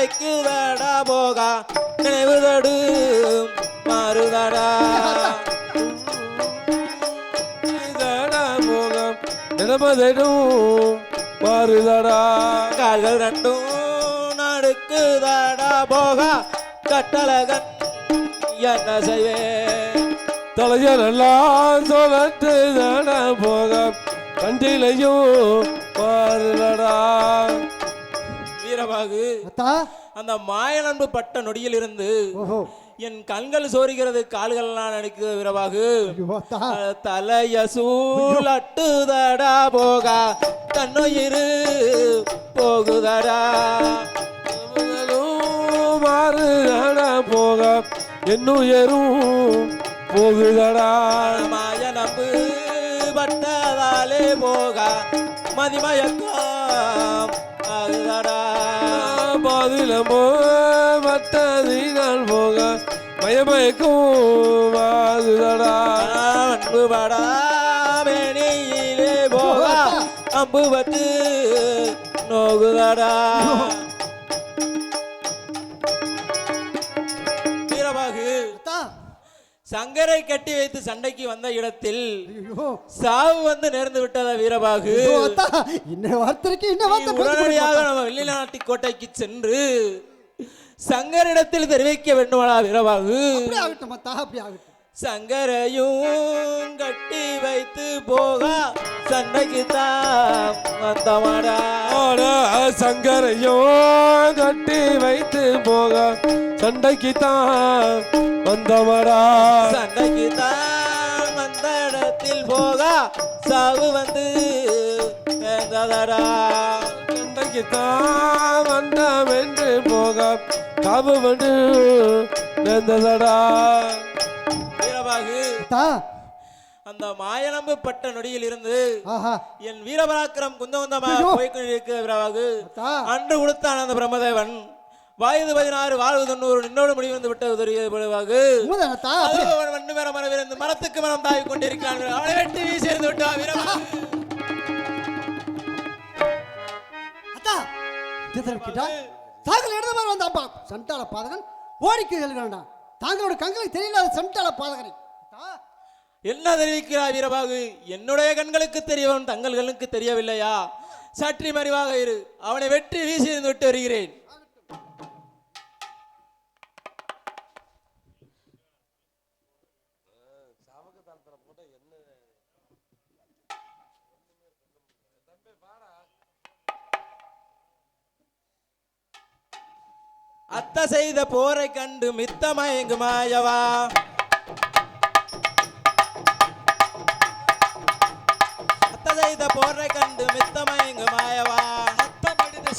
வைக்குதடா போகா நினைவுதடு மாறுதடா போகம் நினைவதடும் மாறுதடா கால்கள் ரெண்டும் நடுக்குதடா போகா கட்டழகன் என்ன செய்வேன் தலையெல்லாம் சொல்லட்டு தட போகம் கண்டிலையும் மாறுதடா வீரபாகு அந்த மாயனன்பு பட்ட நொடியில் இருந்து என் கண்கள் சோறுகிறது கால்கள் எல்லாம் நடிக்குது வீரபாகு தலைய சூழட்டுதடா போகா தன்னுயிரு போகுதடா மாறுதடா போகம் என்னுயரும் போகுதடா மாயனம்பு பட்டதாலே போகா மதிமயக்கம் ஆகுதடா பாதிலமோ மட்டதினால் போக மயமயக்கும் ஆகுதடா அன்பு படா மேனியிலே போகா அம்பு பட்டு நோகுதடா வீரபாகு சங்கரை கட்டி வைத்து சண்டைக்கு வந்த இடத்தில் சாவு வந்து நேர்ந்து விட்டதா வீரபாகு உடனடியாக நம்ம வெள்ளிநாட்டி கோட்டைக்கு சென்று சங்கரிடத்தில் தெரிவிக்க வேண்டுமாடா வீரபாகு சங்கரையும் கட்டி வைத்து போகா சண்டைக்கு தான் வந்தமாடா சங்கரையும் கட்டி வைத்து போக சண்டைக்கு தான் வந்தமடா சண்டைக்கு தான் வந்த இடத்தில் போகா சாவு வந்து சண்டைக்கு தான் வந்தம் என்று போக காவு வந்து நேர்ந்ததடா வீரபாகு அந்த மாயனம்பு பட்ட நொடியில் இருந்து என் வீரபராக்கிரம் குந்தமாக போய்கொண்டிருக்க வீரபாகு அன்று கொடுத்தான் அந்த பிரம்மதேவன் வயது 16 வாழ்வு 90 நின்னோடு முடிவு விட்டது மரத்துக்கு மரம் தாவி கொண்டிருக்கிறான் அவனை வெட்டி சேர்ந்து விட்டா சண்டாள பாதகன் ஓடிக்கு செல்கிறான் தாங்களோட கண்களுக்கு தெரியல சண்டாள பாதகனை என்ன தெரிவிக்கிறாய் வீரபாகு என்னுடைய கண்களுக்கு தெரியவன் தங்கள் கண்ணுக்கு தெரியவில்லையா சற்றி மறைவாக இரு அவனை வெற்றி வீசி விட்டு வருகிறேன் அத்த செய்த போரை கண்டு மித்தமயங்கு மாயவா அத்த செய்த போரை கண்டு மித்தமயங்கு மாயவா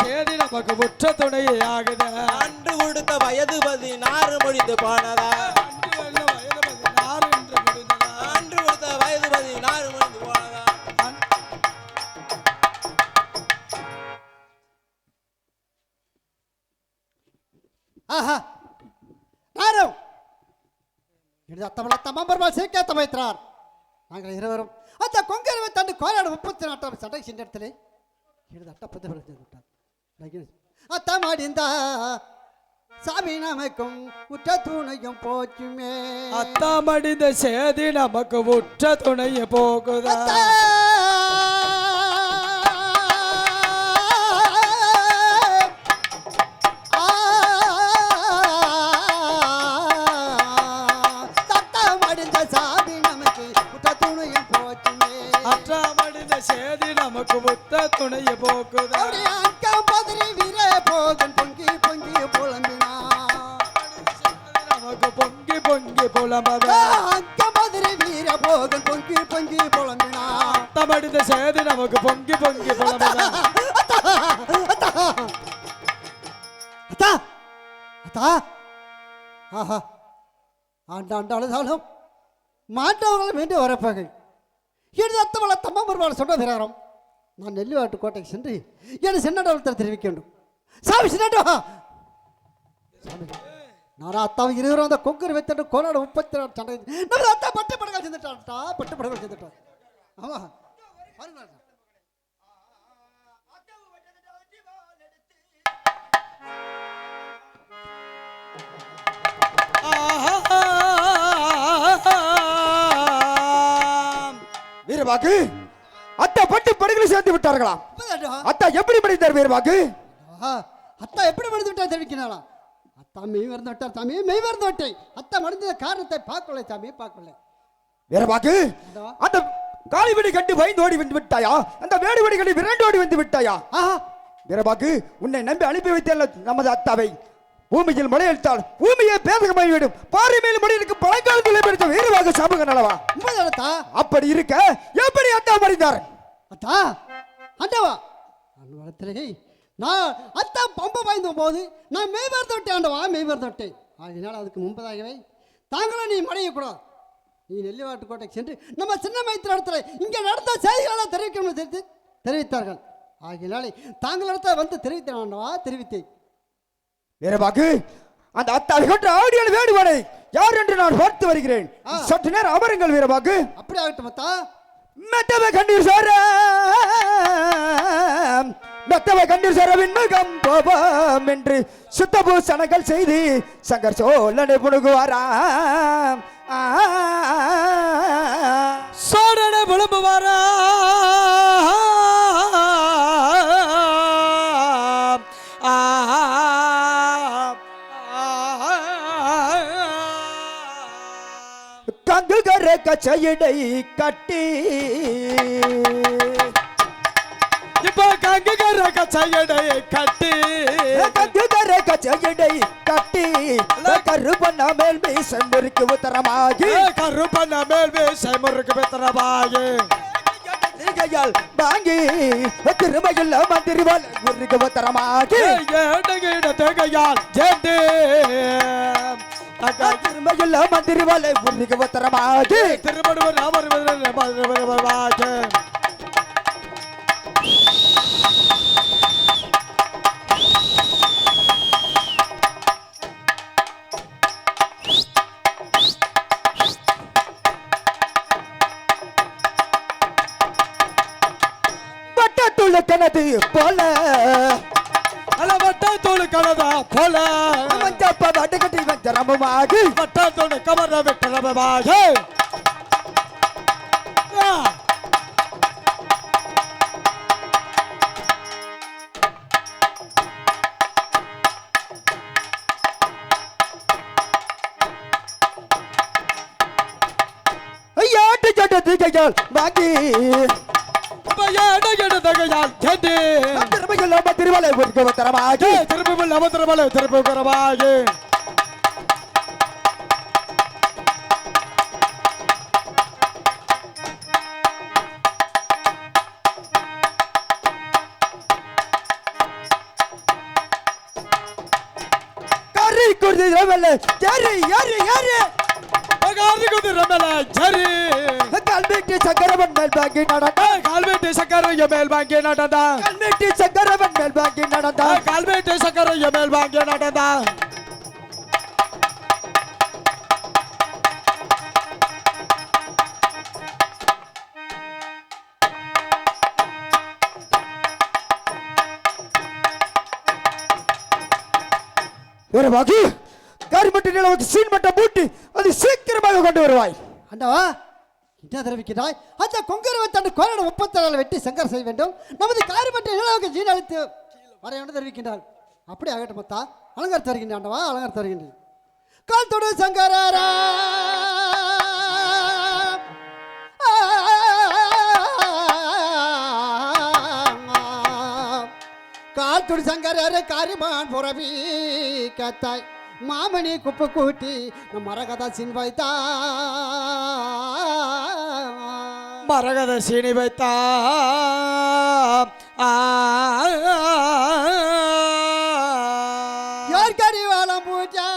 சேதி நமக்கு முற்ற துணையே ஆகுத அன்று கொடுத்த வயது 16 முடிந்து போனதா அன்று கொடுத்த வயது 16 முடிந்து போனதா நாரும் எனது அத்தமல்ல தம்மம்பெருமாள் சீக்கிரத்தை வைத்தார் நாங்கள் இருவரும் அந்த கொங்கரவை தண்டு கோலாடு 34 சண்டை சென்ற இடத்துல எனது அட்டப்பத்தை விட்டார் அத்தமடிந்தா சாமி நமக்கும் உற்ற துணையும் போச்சுமே அத்தமடிந்த சேதி நமக்கு உற்ற துணைய போகுதா சேதி நமக்கு முத்த துணைய போக்குதா பதறி வீர போகன் பொங்கி பொங்கி புலம்பினா நமக்கு பொங்கி பொங்கி புலம்பதா பதறி வீர போகன் பொங்கி பொங்கி புலம்பினா தமிழ்ந்த சேதி நமக்கு பொங்கி பொங்கி புலம்பதா ஆண்டாண்டாலும் மாட்டவர்களும் வேண்டி வரப்பாங்க எனது அத்தமல்ல தம்மம்பெருமாள் சொன்ன பிரகாரம் நான் நெல்லிவாட்டு கோட்டைக்கு சென்று என் சின்னடத்தை தெரிவிக்க வேண்டும் சாமி சின்னடா நான் அத்தாவை இருவரும் அந்த கொங்கர் வைத்து கோனாடு 34 சண்டை நம்ம அத்தா பட்டு படங்கள் செஞ்சுட்டான்டா பட்டு படங்கள் செஞ்சுட்டான் ஆமா வீரபாகு, அத்தா பட்டு படுகளை சேர்த்து விட்டார்களா? இப்பதாண்டா. அத்தா எப்படி படித்தார் வீரபாகு? ஆஹா, அத்தா எப்படி மடிந்து விட்டா தெரிவிக்கிறாளா? அத்தா மெய் மறந்து விட்டார் சாமி, மெய் மறந்து விட்டேன். அத்தா மடிந்த காரணத்தை பார்க்கல சாமி, பார்க்கல. வீரபாகு, அந்த காளி வெடி கண்டு பயந்து ஓடி வந்து விட்டாயா? அந்த வேடு வெடி கண்டு விரண்டு ஓடி வந்து விட்டாயா? ஆஹா, வீரபாகு, உன்னை நம்பி அனுப்பி வைத்தேன் நமது அத்தாவை. பூமியில் மழையெடுத்தால் பூமியை பேதகமாகிவிடும். பாறை மேல் மனிதனுக்கு பழங்காலத்தில் பிடித்த வீரபாகு சமூக நலவா? உண்மைதானத்தா? அப்படி இருக்க எப்படி அத்தா மடிந்தார்? அத்தா, ஆண்டவா, நான் வளர்த்தலை. நான் அத்தா பம்ப பாய்ந்த போது நான் மெய் மறந்து விட்டேன் ஆண்டவா, மெய் மறந்து விட்டேன். ஆகினால் அதுக்கு முன்பதாகவே தாங்களும் நீ மடையக்கூடாது. நீ நெல்லிவாட்டு கோட்டைக்கு சென்று நம்ம சின்ன மைத்திர இடத்துல இங்கே நடந்த செய்திகளெல்லாம் தெரிவிக்கணும்னு தெரிவித்தார்கள். ஆகினாலே தாங்கள் இடத்துல வந்து தெரிவித்தேன் ஆண்டவா, தெரிவித்தேன். வீரபாகு, அந்த அத்தாவை கொண்டு ஆடியால் வேடுவானை யார் என்று நான் பார்த்து வருகிறேன். சற்று நேரம் அமருங்கள் வீரபாகு. அப்படி ஆகட்டும் அத்தா. மெத்தவை கண்டீர் சார, மெத்தவை கண்டீர் சார விண்முகம் போவோம் என்று சுத்தபூசணங்கள் செய்து சங்கர் சோழனை புணுகுவாராம். சோழனை புலம்புவாரா கங்குகர கச்சையடை கட்டி இப்போ கங்குகர கச்சையடை கட்டி கங்குகர கச்சையடை கட்டி கருப்பண்ண மேல் மீசை முறுக்கு உத்தரமாகி கருப்பண்ண மேல் மீசை முறுக்கு உத்தரமாகி கையால் வாங்கி திருமையில் மந்திரிவாள் முறுக்கு உத்தரமாகி கையால் ஜெண்டு திருமையில் மந்திரிவாள் முறுக்கு உத்தரமாகி திருமணவர் அவர் கனது போல வட்ட தோடு கலதா போல மஞ்சப்ப வடுகட்டி வஞ்சரமுமாகி வட்ட தோடு கமர விட்டரமாக ஐயாட்டு சட்டத்து கையால் வாங்கி திருமையில் மந்திரிவாளை முறுக்கு உத்தரமாகி திருப்பி கறி குருதி ரவல்ல ஏறி ஏறி ஏறி கல்வெட்டி சக்கரவன் மேல் வாங்கி நடந்தா கால்வெட்டி சக்கரைய மேல் வாங்கி நடந்தா கல்வெட்டி சக்கரவன் மேல் வாங்கி நடந்தா கால்வெட்டி சக்கரைய மேல் வாங்கி நடந்தா ஒரு வகை கருமட்டு நிலவுக்கு சீன் மட்டம் பூட்டி அது சீக்கிரமாக கொண்டு வருவாய். ஆண்டவா, என்ன தெரிவிக்கிறாய்? அந்த கொங்கரவை தண்டு கோலோட 34 வெட்டி சங்கர் செய்ய வேண்டும். நமது காரிமட்ட நிலவுக்கு ஜீன் அளித்து வர என்று தெரிவிக்கின்றார். அப்படி ஆகட்டும் மத்தா, அலங்கார தருகின்ற ஆண்டவா, அலங்கார தருகின்றேன். கால் தொடு சங்கரா கால் தொடு சங்கர காரிமான் புறவி கத்தாய் மாமணி குப்பை கூட்டி நம்ம மரகதா சின் வைத்தா மரகத சீனி வைத்தா யார் கரிவாளம் பூஜா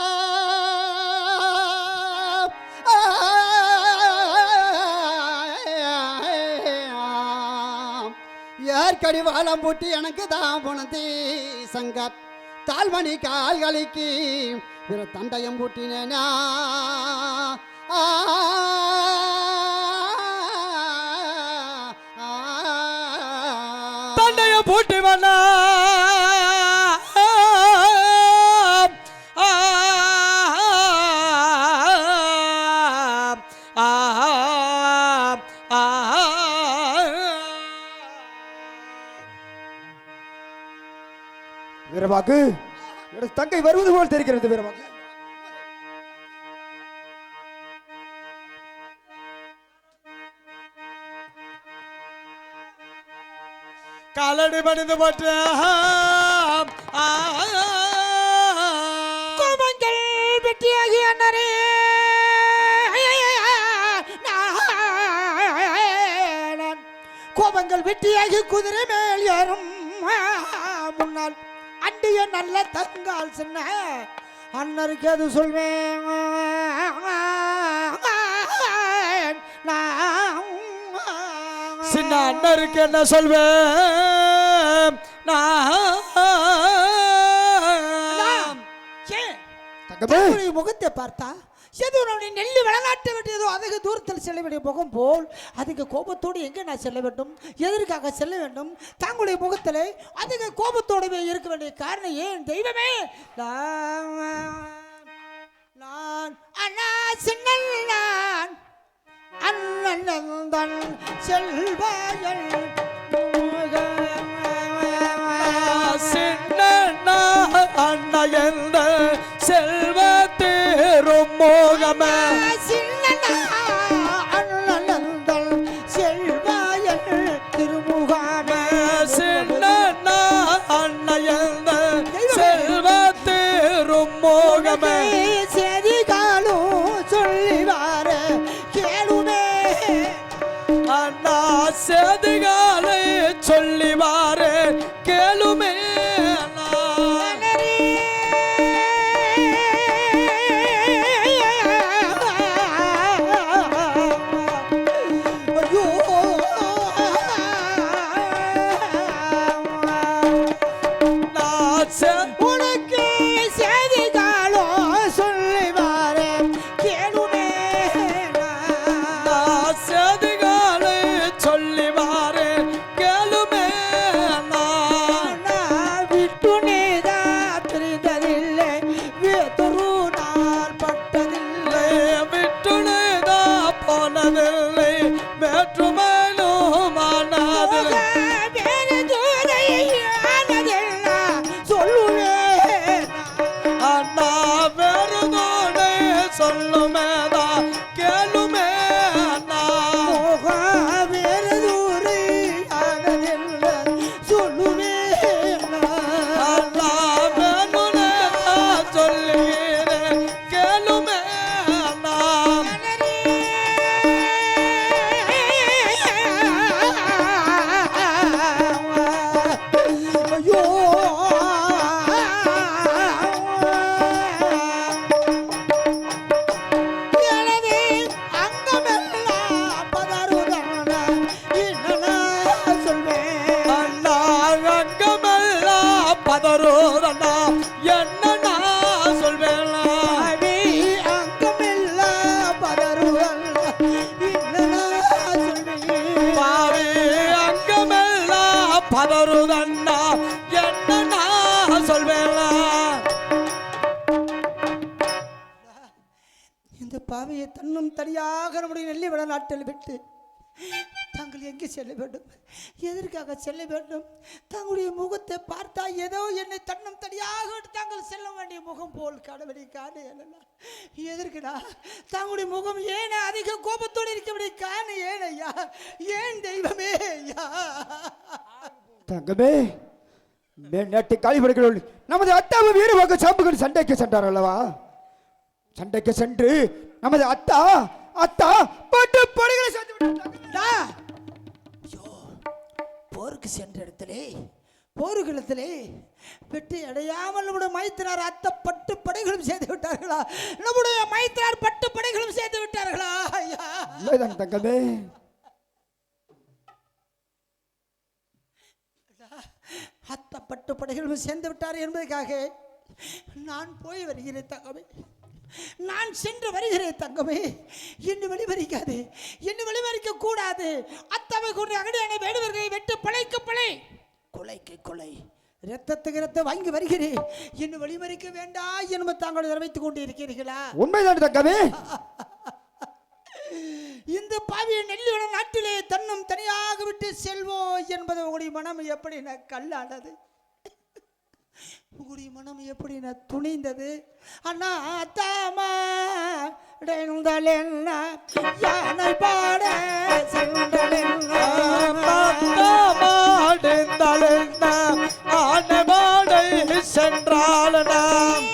யார் கடிவாளம் பூட்டி எனக்கு தான் போனது சங்கர் தாழ்மணி கால்களுக்கு பிற தண்டயம் பூட்டினேனா தண்டைய பூட்டி வண்ணா வீரவாக்கு எனது தங்கை வருவது போல் தெரிகிறது வீரவாக்கு. காலடி பணிந்து போற்ற கோபங்கள் வெற்றியாகி அண்ணரே கோபங்கள் வெற்றியாகி குதிரை மேல் ஏறும் முன்னால் அண்டிய நல்ல தங்கால் சின்ன அண்ணருக்கு அது சொல்வேன் சின்ன அண்ணருக்கு என்ன சொல்வேன் தங்கமே முகத்தை பார்த்தா ஏதோ நம்முடைய நெல்லு விளையாட்ட வேண்டியதோ அதிக தூரத்தில் செல்ல வேண்டிய முகம் போல் அதிக கோபத்தோடு எங்கே நான் செல்ல வேண்டும், எதற்காக செல்ல வேண்டும்? தங்களுடைய முகத்தில் அதிக கோபத்தோடவே இருக்க வேண்டிய காரணம் ஏன் தெய்வமே? நான் அண்ணா சின்னல் நான் அண்ணன் செல்வாயல் சின்ன அண்ணா என்ற செல்வ தேரும் மோகமே திருமுகாமே சின்ன அண்ணா என்ற செல்வ தேரும் மோகமே செதிகாலும் சொல்லிவார கேளுமே அண்ணா செதிகாலை சொல்லிவாரே கேளுமே உனக்கு செய்திகாலும் சொல்லிவார கேளுமே செதிகாலை சொல்லிவாரே கேளுமே விட்டு நீதா பிரிந்ததில்லை வேதொரு நாள் பட்டதில்லை விட்டுனேதா போனதில்லை வேற்றுமையிலும் ஆனதில்லை வேறு தூரை ஆனதெல்லாம் சொல்லுவேன் அண்ணா வேறுதோடு சொல்லுமேதா கேளுமே அண்ணா வேறு தூரை ஆனதெல்லாம் சொல்லுவேன் அண்ணா வேணுனேதா சொல்லுகிறேன் கேளுமே அண்ணா ஐயோ எனது அங்கமெல்லாம் பதறுதன என்ன சொல்வேன் அண்ணா அங்கமெல்லாம் பதறோதண்ணா என்ன நான் சொல்வேன் அடி அங்கமெல்லாம் பதறுதல் என்ன சொல்வேன் பாவி அங்கமெல்லாம் பதறுதண்ணா என்ன நான் சொல்வேன் இந்த பாவையை தன்னும் தனியாக நம்முடைய நெல்லி விட நாட்டில் விட்டு தாங்கள் எங்கே செல்ல வேண்டும், எதற்காக செல்ல வேண்டும்? தங்களுடைய முகத்தை பார்த்தா ஏதோ என்னை தன்னும் தனியாக விட்டு தாங்கள் செல்ல வேண்டிய முகம் போல் கடவுளை காண எதற்குடா தங்களுடைய முகம் ஏன் அதிக கோபத்தோடு இருக்க வேண்டிய காரணம் ஏன் ஐயா, ஏன் தெய்வமே ஐயா? தங்கமே மேல்நாட்டு காளிபடைகளோடு நமது அத்தாவு வீரவாக்கு சாம்புகள் சண்டைக்கு சென்றார் அல்லவா? சண்டைக்கு சென்று நமது அத்தா பட்டு படைகளை சேர்த்து விட்டார். ஐயோ, போருக்கு சென்ற இடத்திலே போர்க்களத்திலே வெற்றி அடையாமல் நம்முடைய மைத்திரார் அத்த பட்டு படைகளும் செய்து விட்டார்களா? நம்முடைய மைத்திரார் பட்டு படைகளும் செய்து விட்டார்களா ஐயா? இல்லைதான் தங்கமே, அத்த பட்டு படைகளும் சேர்ந்து விட்டார் என்பதற்காக நான் போய் வருகிறேன் தங்கமே, நான் சென்று வருகிறேன் தங்கமே. என்னை வெளிமறிக்காது, என்னை வெளிமறிக்க கூடாது. அத்தவை கொண்டு அகடியான வேடுவர்களை வெட்டு பழைக்கு பழை, கொலைக்கு கொலை, இரத்தத்துக்கு இரத்தம் வாங்கி வருகிறேன். என்னை வெளிமறிக்க வேண்டாம் என்பது தாங்கள் நிறைவேற்றிக் கொண்டு இருக்கிறீர்களா? உண்மைதான் தங்கமே. இந்த பாவிய நெல்லியோட நாட்டிலே தன்னும் தனியாக விட்டு செல்வோம் என்பது உங்களுடைய மனம் எப்படி கல்லானது? உங்களுடைய மனம் எப்படி நான் துணிந்தது அண்ணா அத்தாமா டெந்தல் என்ன யானை பாட சென்றல் என்ன ஆனபாடை சென்றால் நாம்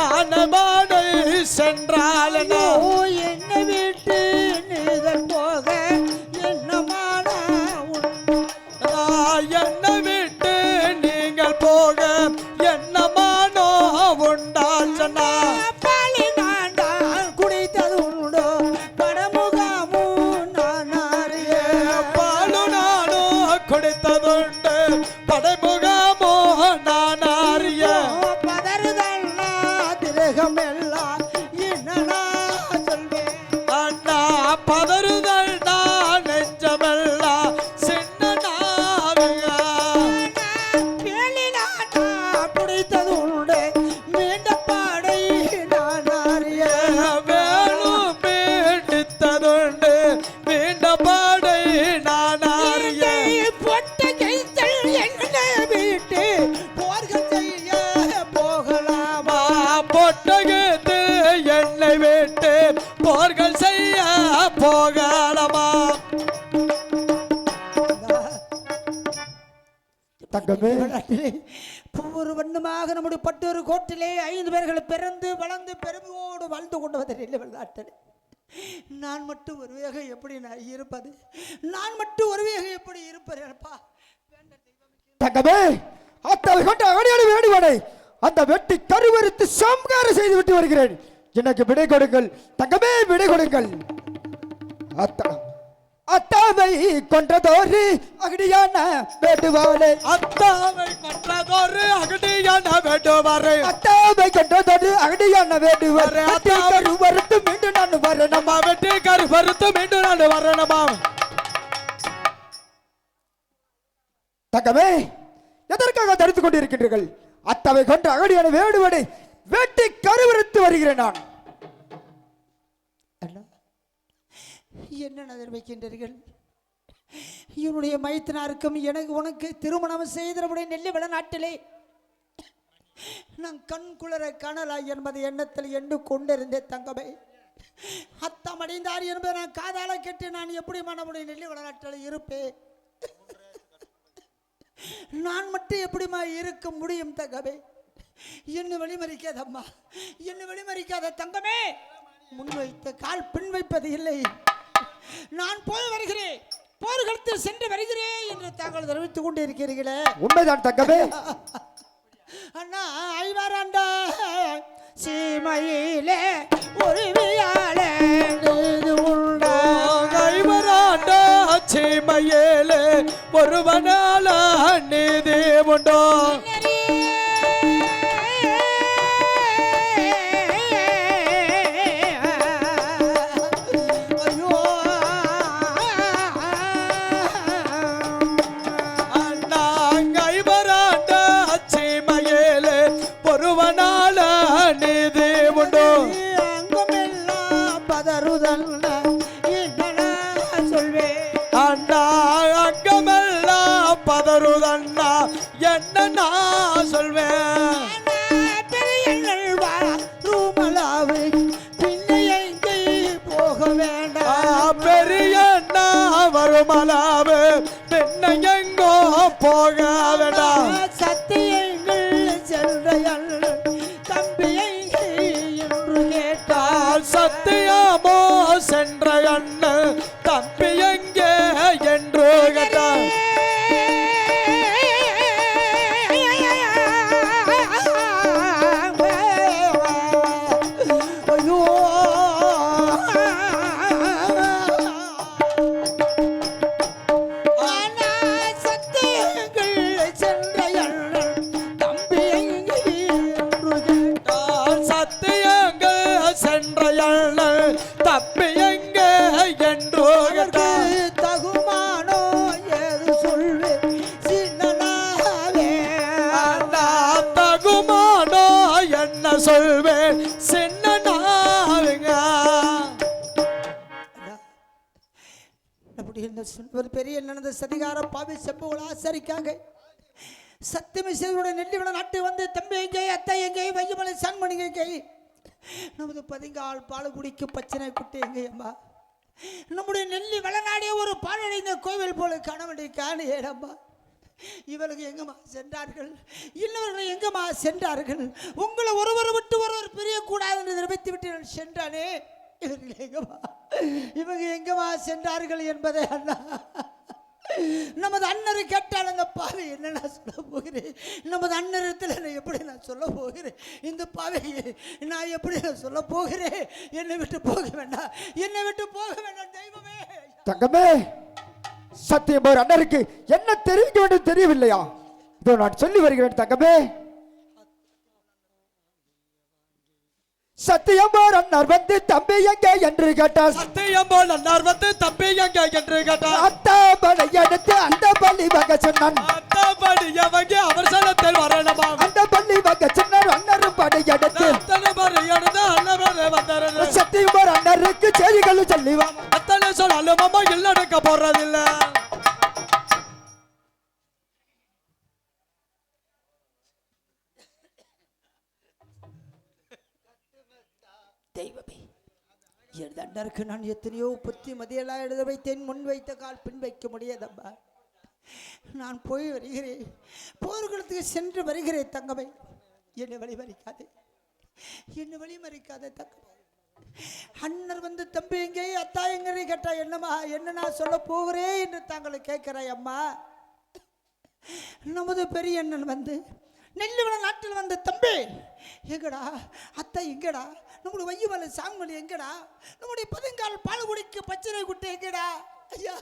ஆனபாடை சென்றால் என்னை விட்டு நீதல் போக என்னமான என்னை விட்டு நீங்கள் போக என்னமானோ உண்டாச்சனா பாலி நாண்டால் குடித்தது உண்டோ படமுகாமோ நான் அறிய பாலு நானோ குடித்ததுண்டு படைமுகமோ நான் அறிய பதறுதல்லா திரகம் எல்லாம் என்னடா சொல்வேன் அண்ணா பதறுதல் நான் நெஞ்சமெல்லாம் சின்ன நாவியா வேலிலாட்டா பிடித்தது உண்டு மீண்ட பாடை நான் அறிய வேணும் பீடித்ததுண்டு மீண்ட பாடை நான் அறிய பொட்ட கைத்தல் என்ன வீட்டு போர்கள் செய்ய போகலாமா பொட்டகத்து என்னை விட்டு போர்கள் செய்ய போகலாமா தங்கமே ஒவ்வொரு வண்ணமாக நம்முடைய பட்டொரு கோட்டிலே 5 பேர்கள் பிறந்து வளர்ந்து பெருமையோடு வாழ்ந்து கொண்டு வந்ததில்லை வெள்ளாட்டில் நான் மட்டும் ஒரு வேக எப்படி நான் இருப்பது நான் மட்டும் ஒரு வேக எப்படி இருப்பேன்ப்பா தங்கமே அத்தாவை கொண்டு அகடியோடு வேண்டுவானே அந்த வெட்டி கருவறுத்து சம்காரம் செய்து விட்டு வருகிறேன். எனக்கு விடை கொடுங்கள் தங்கமே, விடை கொடுங்கள். அத்தாவை கொன்றதோரு அகடியான வேண்டுவானே அத்தாவை கொன்றதொரு அகடியான வேண்டுவாரே அத்தாவை கொன்றதோரு அகடியான வேண்டுவாரே கருவறுத்து மீண்டும் நான் வரணுமா வெட்டி கருவறுத்து மீண்டும் நான் வரணுமா தங்கமே, எதற்காக தடுத்துக் கொண்டிருக்கின்றீர்கள்? அத்தாவை கொன்ற அகடியான வேடுவனை வெட்டி கருவறுத்து வருகிறேன் நான். என்ன நகர் வைக்கின்றீர்கள்? இவனுடைய மைத்தனாருக்கும் எனக்கு உனக்கு திருமணம் செய்தவுடைய நெல்லி வளநாட்டிலே நான் கண் குளர காணலா என்பது எண்ணத்தில் எண்ணு கொண்டிருந்தேன் தங்கமே. அத்தம் அடைந்தார் என்பதை நான் காதால கேட்டு நான் எப்படி மனமுடைய நெல்லி வளநாட்டில் இருப்பேன்? நான் மட்டும் எப்படிமா இருக்க முடியும் தங்கமே? என்னை வழிமறிக்காதம்மா, என்னை வழிமறிக்காத தங்கமே. முன்வைத்த கால் பின் வைப்பது இல்லை. நான் போய் வருகிறேன், போர்க்களத்தில் சென்று வருகிறேன் என்று தாங்கள் தெரிவித்துக் கொண்டு இருக்கிறீர்களே, உண்மைதான் தங்கமே. அண்ணா ஐவராண்டா சீமையிலே ஒரு வியாழே உண்டா கைவராண்டா சீமையிலே ஒருவனால நீதி உண்டோ பதறுதண்ணா என்ன நான் சொல்வேன்? போக வேண்டாம் பெரிய வருமலாவு பின்ன எங்கோ போக வேண்டாம். சத்தியங்கள் செல்றையல் தம்பியை என்று கேட்டால் சத்தியமோ சென்ற அண்ணன் தம்பி எங்கே என்று கேட்டார். சொல்வேன் சின்னனாவுங்க. அப்படி என்ன ஒரு பெரிய நடந்த சதிகார பாவி செப்புகளை ஆசரிக்காங்க. சத்தியமை செய்வருடைய நெல்லிவள நாட்டு வந்து தம்பி எங்கே அத்தை எங்கே வையமலை சான்மணி எங்கே நமது பதிங்கால் பாலகுடிக்கு பச்சனை குட்டி எங்கே அம்மா நம்முடைய நெல்லி வளநாடிய ஒரு பாலடைந்த கோவில் போல காண வேண்டிய காண ஏடம்மா இவர்கள் எங்கம்மா சென்றார்கள் இன்னவர்கள் எங்கம்மா சென்றார்கள் உங்களை ஒருவர் விட்டு ஒருவர் பிரியக்கூடாது என்று நிரூபித்து விட்டு சென்றானே இவர்கள் எங்கம்மா இவங்க எங்கம்மா சென்றார்கள் என்பதை அண்ணா நமது அண்ணரை கேட்டால் அந்த பாவை என்ன நான் சொல்ல போகிறேன் நமது அண்ணரத்தில் நான் எப்படி நான் சொல்ல போகிறேன் இந்த பாவையை நான் எப்படி நான் சொல்ல போகிறேன் என்னை விட்டு போக வேண்டாம் என்னை விட்டு போக வேண்டாம் தெய்வமே தங்கமே சத்தியம் ஒரு அண்ணருக்கு என்ன தெரிவிக்க வேண்டும் தெரியவில்லையா இதோ நான் சொல்லி வருகிறேன் தங்கமே சத்தியம்போர் அண்ணார் வந்து தம்பி எங்கே என்று கேட்டார் சத்தியம்போர் அண்ணார் வந்து தம்பி எங்கே என்று கேட்டார் அத்தாபடை எடுத்து அந்த பள்ளி வக சொன்னான் அத்தாபடிய வகை அவசரத்தில் வரணுமா அந்த பள்ளி வக சொன்னார் அண்ணரும் படை எடுத்து அத்தனை படை எடுத்து அண்ணவரே வந்தாரு சத்தியம்போர் அண்ணருக்கு செய்திகள் சொல்லிவா அத்தனை சொன்னாலும் அம்மா இல்லடக்க போறதில்ல தெய்வமே என் அண்ணருக்கு நான் எத்தனையோ புத்தி மதியெல்லாம் எழுத வைத்தேன் முன் வைத்த கால் பின் வைக்க முடியாதம்மா நான் போய் வருகிறேன் போர்க்களத்துக்கு சென்று வருகிறேன் தங்கமே என்னை வழிமறிக்காதே என்னை வழிமறிக்காதே தங்கமே அண்ணர் வந்து தம்பி எங்கே அத்தா எங்கே கேட்டா என்னம்மா என்ன நான் சொல்ல போகிறேன் என்று தாங்களை கேட்கிறாய் அம்மா நமது பெரிய அண்ணன் வந்து நெல்லிவள நாட்டில் வந்த தம்பி எங்கடா அத்தை எங்கடா நம்முடைய வையமலை சாங்கமணி எங்கடா நம்முடைய பதிங்கால் பாலகுடிக்கு பச்சனை குட்டை எங்கடா ஐயா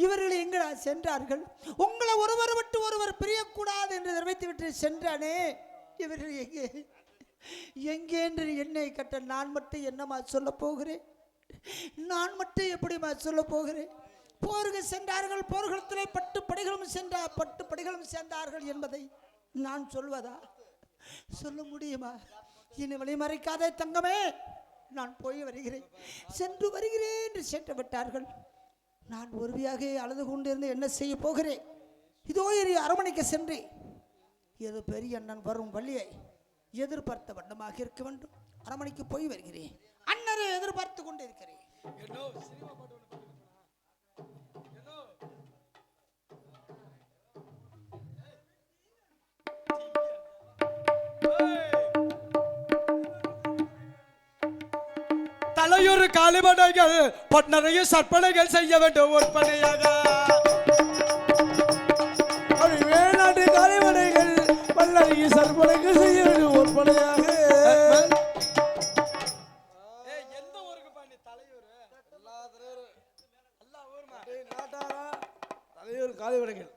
இவர்கள் எங்கடா சென்றார்கள் உங்களை ஒருவர் விட்டு ஒருவர் பிரியக்கூடாது என்று தெரிவித்து விட்டு சென்றானே இவர்கள் எங்கே எங்கே என்று என்னை கட்ட நான் மட்டும் என்னமா சொல்ல போகிறேன் நான் மட்டும் எப்படிமா சொல்ல போகிறேன் போருக்கு சென்றார்கள் போர்களத்திலே பட்டு படிகளும் சேர்ந்தார்கள் என்பதை நான் சொல்வதா சொல்ல முடியுமா என்னை வழிமறைக்காதே தங்கமே நான் போய் வருகிறேன் சென்று வருகிறேன் என்று சென்று விட்டார்கள் நான் ஒருவியாக அழுது கொண்டிருந்து என்ன செய்ய போகிறேன் இதோ அரமனைக்கு சென்று ஏதோ பெரிய அண்ணன் வரும் வழியை எதிர்பார்த்த வண்ணமாக இருக்க வேண்டும் அரமனைக்கு போய் வருகிறேன் அண்ணரை எதிர்பார்த்து கொண்டு இருக்கிறேன் தலையூர் காலிமனைகள் பொன்னறைய சற்பனைகள் செய்ய வேண்டும் ஒற்பனையாக வேளாண்டு காலிமனைகள் பல்லறைய சற்பனைகள் செய்ய வேண்டும் ஒற்பனையாக எந்த ஊருக்கு பண்ணி தலையூர் எல்லா ஊருமா நாட்டாரா தலையூர் காலிமனைகள்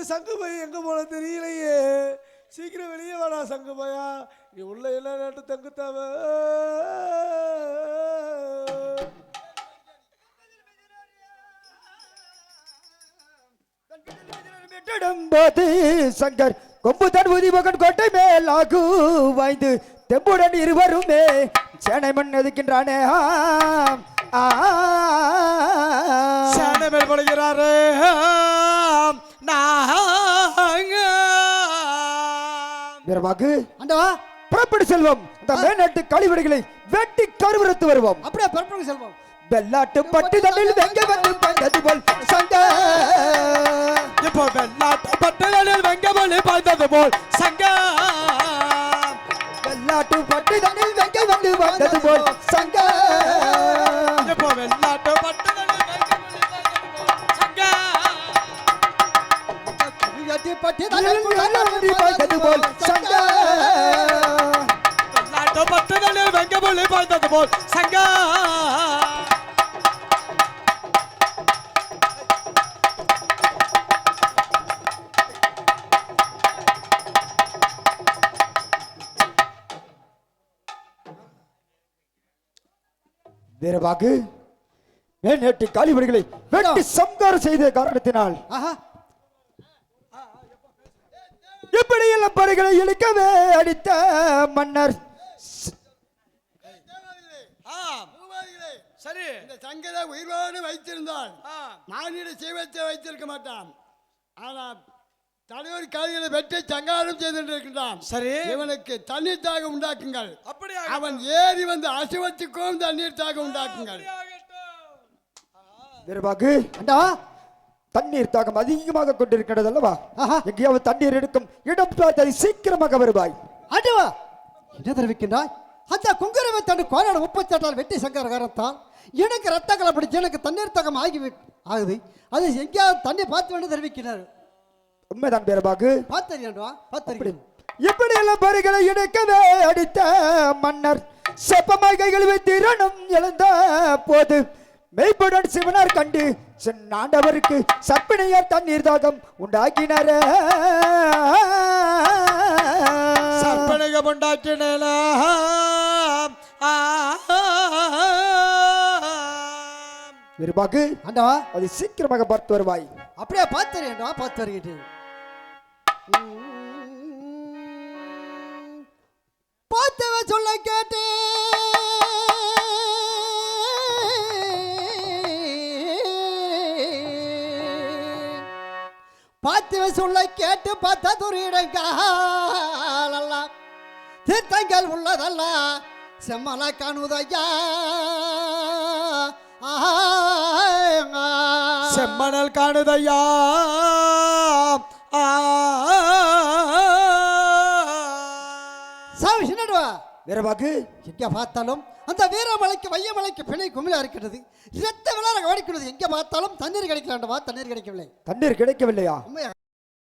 சங்கபை எங்க போல தெரியலையே சீக்கிரம் வெளியே வாடா சங்கபையா நீ உள்ள எல்லா நாட்டு தங்குத்தாவ போது சங்கர் கொம்பு தன் உதி மகன் கோட்டை மேலாகு வாய்ந்து தெம்புடன் இருவருமே சேனை மண் எதுக்கின்றானே சேனை மேல் படுகிறாரு வீரவாக்கு ஆண்டவா புறப்படு செல்வம் இந்த மேநாட்டு கழிவடைகளை வெட்டி கருவறுத்து வருவோம் அப்படியே புறப்படுங்க செல்வம் வெள்ளாட்டு பட்டு தண்ணில் வெங்க வந்து பாய்ந்தது போல் சங்க இப்போ வெள்ளாட்டு பட்டு தண்ணில் வெங்க வந்து பாய்ந்தது போல் சங்க வெள்ளாட்டு பட்டு தண்ணில் வெங்க வந்து பாய்ந்தது போல் சங்க இப்போ வெள்ளாட்டு பட்டு தண்ணில் வெங்க வந்து பாய்ந்தது போல் சங்க பட்டி நீ பாய்ந்தது போல் சங்கா நாட்டு பட்டதனில் வெங்க புள்ளி பாய்ந்தது போல் சங்கா வீரபாகு நேற்று காலிபடிகளை வெட்டி சம்காரம் செய்த காரணத்தினால் ஆஹா இப்படி எல்லாம் படைகளை இழுக்கவே அடித்த மன்னர் சரி இந்த சங்கரை உயிரோடு வைத்திருந்தால் மானிட சீவத்தை வைத்திருக்க மாட்டான் ஆனால் தலைவர் காலிகளை வெட்டி சங்காரம் செய்திருக்கின்றான் சரி இவனுக்கு தண்ணீர் தாக உண்டாக்குங்கள் அப்படியா அவன் ஏறி வந்து அசுவத்துக்கும் தண்ணீர் தாக உண்டாக்குங்கள் வீரபாகு ஆண்டவா தண்ணீர் தாகம் அதிகமாக கொண்டிருக்கிறது அல்லவா ஆஹா எங்கேயாவது தண்ணீர் எடுக்கும் இடம் பார்த்து அதை சீக்கிரமாக வருவாய் ஆண்டவா என்ன தெரிவிக்கின்றாய் அந்த குங்குரவை தண்டு கோலாட முப்பத்தெட்டால் வெட்டி சங்கர காரத்தால் எனக்கு ரத்த கலப்படிச்சு எனக்கு தண்ணீர் தகம் ஆகுது அது எங்கேயாவது தண்ணி பார்த்து வேண்டு தெரிவிக்கிறார் உண்மைதான் வீரபாகு பார்த்தறியாண்டவா பார்த்தறி இப்படி எல்லாம் படைகளை இணைக்கவே அடித்த மன்னர் செப்பமாய் கைகள் வைத்து இரணம் எழுந்த போது மெய்ப்புடன் சிவனார் கண்டு ஆண்டவருக்கு சப்பினையார் தண்ணீர் தாகம் உண்டாக்கினார சப்பனகம் உண்டாக்கினா வீரபாகு ஆண்டவா அதை சீக்கிரமாக பார்த்து வருவாய் அப்படியே பார்த்தறியாண்டவா பார்த்து வருகிட்டேன் பார்த்தவ சொல்ல கேட்டே பார்த்தவ சொல்ல கேட்டு பார்த்த துரியடங்காலெல்லாம் தீர்த்தங்கள் உள்ளதல்ல செம்மல காணுதையா செம்மணல் காணுதையா சாமி சின்னடுவா வீரபாகு எங்கே பார்த்தாலும் அந்த வீரமலைக்கு வையமலைக்கு பிணை குமிழா இருக்கிறது இரத்த விழா வடிக்கிறது எங்கே பார்த்தாலும் தண்ணீர் கிடைக்கலாண்டவா தண்ணீர் கிடைக்கவில்லை தண்ணீர் கிடைக்கவில்லையா உண்மையா